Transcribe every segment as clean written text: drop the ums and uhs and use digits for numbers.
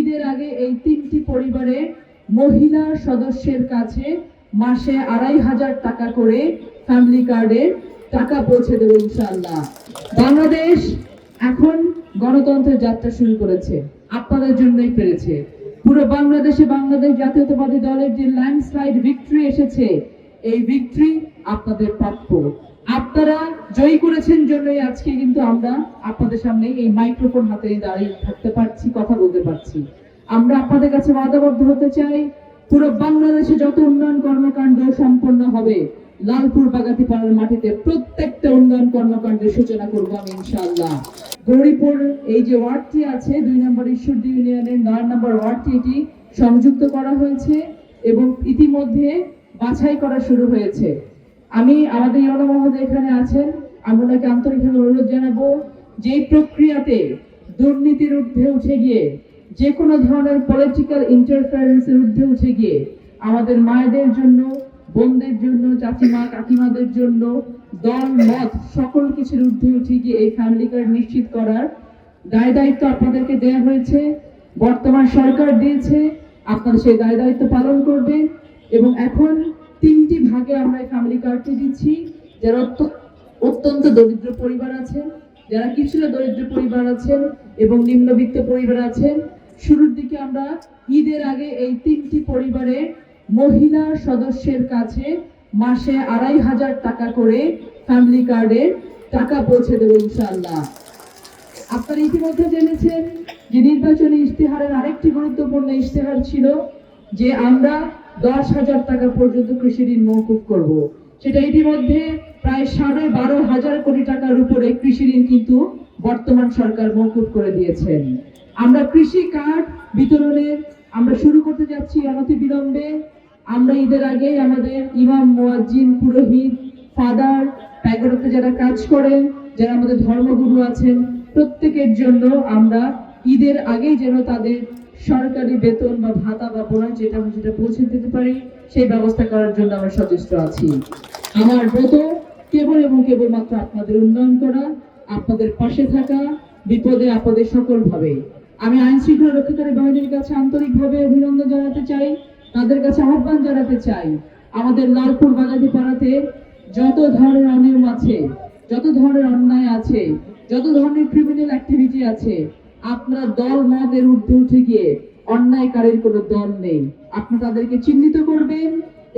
ঈদের আগে এই 3টি পরিবারের মহিলা সদস্যের কাছে মাসে 2500 টাকা করে ফ্যামিলি কার্ডের টাকা পৌঁছে দেবে ইনশাআল্লাহ। বাংলাদেশ এখন গণতন্ত্রের যাত্রা শুরু করেছে, আপনাদের জন্যই পেরেছে। পুরো বাংলাদেশে বাংলাদেশ জাতীয়তাবাদী দলের যে ল্যান্ডস্লাইড ভিক্টরি এসেছে, এই ভিক্টরি আপনাদের প্রাপ্য। আপনারা জয়ী করেছেন জন্যই আজকে কিন্তু আমরা আপনাদের সামনে এই মাইক্রোফোন হাতে দাঁড়িয়ে থাকতে পারছি, কথা বলতে পারছি। আমরা আপনাদের কাছে ওয়াদাবদ্ধ হতে চাই, পুরো বাংলাদেশে যত উন্নয়ন কর্মকাণ্ড সম্পন্ন হবে, লালপুর বাগাতিপাড়ার মাটিতে প্রত্যেকটা উন্নয়ন কর্মকাণ্ডের সূচনা করবো আমি ইনশাআল্লাহ। গৌরীপুর এই যে ওয়ার্ডটি আছে 2 নম্বর ঈশ্বরদী ইউনিয়নের 9 নম্বর ওয়ার্ডটি, এটি সংযুক্ত করা হয়েছে এবং ইতিমধ্যে বাছাই করা শুরু হয়েছে। আমি আমাদের ইউনো মহোদয় এখানে আছেন, আমি ওনাকে আন্তরিকভাবে অনুরোধ জানাবো যে প্রক্রিয়াতে দুর্নীতির ঊর্ধ্বে উঠে গিয়ে, যে কোনো ধরনের পলিটিক্যাল ইন্টারফারেন্সের ঊর্ধ্বে উঠে গিয়ে আমাদের মায়েদের জন্য, বোনদের জন্য, চাচিমা কাকিমাদের জন্য, দল মত সকল কিছুর ঊর্ধ্বে উঠে গিয়ে এই ফ্যামিলি কার্ড নিশ্চিত করার দায় দায়িত্ব আপনাদেরকে দেওয়া হয়েছে, বর্তমান সরকার দিয়েছে। আপনারা সেই দায় দায়িত্ব পালন করবেন এবং এখন 3টি ভাগে আমরা এই ফ্যামিলি কার্ডটি দিচ্ছি। যারা অত্যন্ত দরিদ্র পরিবার আছেন, যারা কিছুটা দরিদ্র পরিবার আছেন এবং নিম্নবিত্ত পরিবার আছেন, শুরুর দিকে আমরা ঈদের আগে এই 3টি পরিবারের মহিলা সদস্যের কাছে মাসে 2500 টাকা করে ফ্যামিলি কার্ডের টাকা পৌঁছে দেবো ইনশাআল্লাহ। আপনারা ইতিমধ্যে জেনেছেন যে নির্বাচনী ইশতেহারের আরেকটি গুরুত্বপূর্ণ ইশতেহার ছিল যে আমরা 10,000 টাকা পর্যন্ত কৃষি ঋণ মওকুফ করব। সেটা ইতিমধ্যে প্রায় 12,500 কোটি টাকার উপরে কৃষি ঋণ কিন্তু বর্তমান সরকার মওকুফ করে দিয়েছেন। আমরা কৃষি কার্ড বিতরণের আমরা শুরু করতে যাচ্ছি অনতি বিলম্বে। আমরা ঈদের আগে আমাদের ইমাম, মুয়াজ্জিন, পুরোহিত, ফাদার, প্যাগোডাতে যারা কাজ করেন, যারা আমাদের ধর্মগুরু আছেন, প্রত্যেকের জন্য আমরা ঈদের আগেই যেন তাদের সরকারি বেতন বা ভাতা বা বোনাস যেটা পৌঁছে দিতে পারি, সেই ব্যবস্থা করার জন্য আমরা সচেষ্ট আছি। আমার ব্রত কেবল এবং কেবলমাত্র আপনাদের উন্নয়ন করা, আপনাদের পাশে থাকা, বিপদে আপদে সকল ভাবে। আমি আইন শৃঙ্খলা রক্ষাকারী বাহিনীর কাছে আন্তরিকভাবে অভিনন্দন জানাতে চাই, তাদের কাছে আহ্বান জানাতে চাই, আমাদের লালপুর বাগাতিপাড়াতে যত ধরনের অনিয়ম আছে, যত ধরনের অন্যায় আছে, যত ধরনের ক্রিমিনাল অ্যাক্টিভিটি আছে, আপনারা দল মতের ঊর্ধ্বে উঠে গিয়ে অন্যায়কারীর কোনো দল নেই, আপনারা তাদেরকে চিহ্নিত করবেন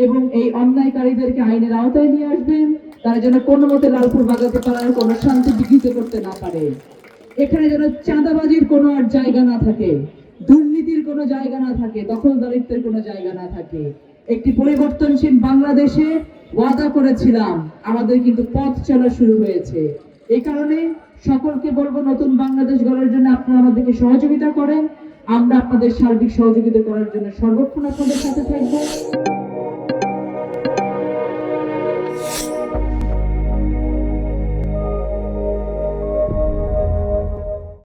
এবং এই অন্যায়কারীদেরকে আইনের আওতায় নিয়ে আসবেন, তারা যেন কোনো মতে লালপুর বাগাতিপাড়ার কোনো শান্তি বিঘ্নিত করতে না পারে। এখানে যেন চাঁদাবাজির কোনো আর জায়গা না থাকে, দুর্নীতির কোনো জায়গা না থাকে, দখলদারিত্বের কোনো জায়গা না থাকে। একটি পরিবর্তনশীল বাংলাদেশে ওয়াদা করেছিলাম, আমাদের কিন্তু পথ চলা শুরু হয়েছে। এই কারণে সকলকে বলবো, নতুন বাংলাদেশ গড়ার জন্য আপনারা আমাদেরকে সহযোগিতা করেন, আমরা আপনাদের সার্বিক সহযোগিতা করার জন্য সর্বক্ষণ আপনাদের সাথে থাকবো।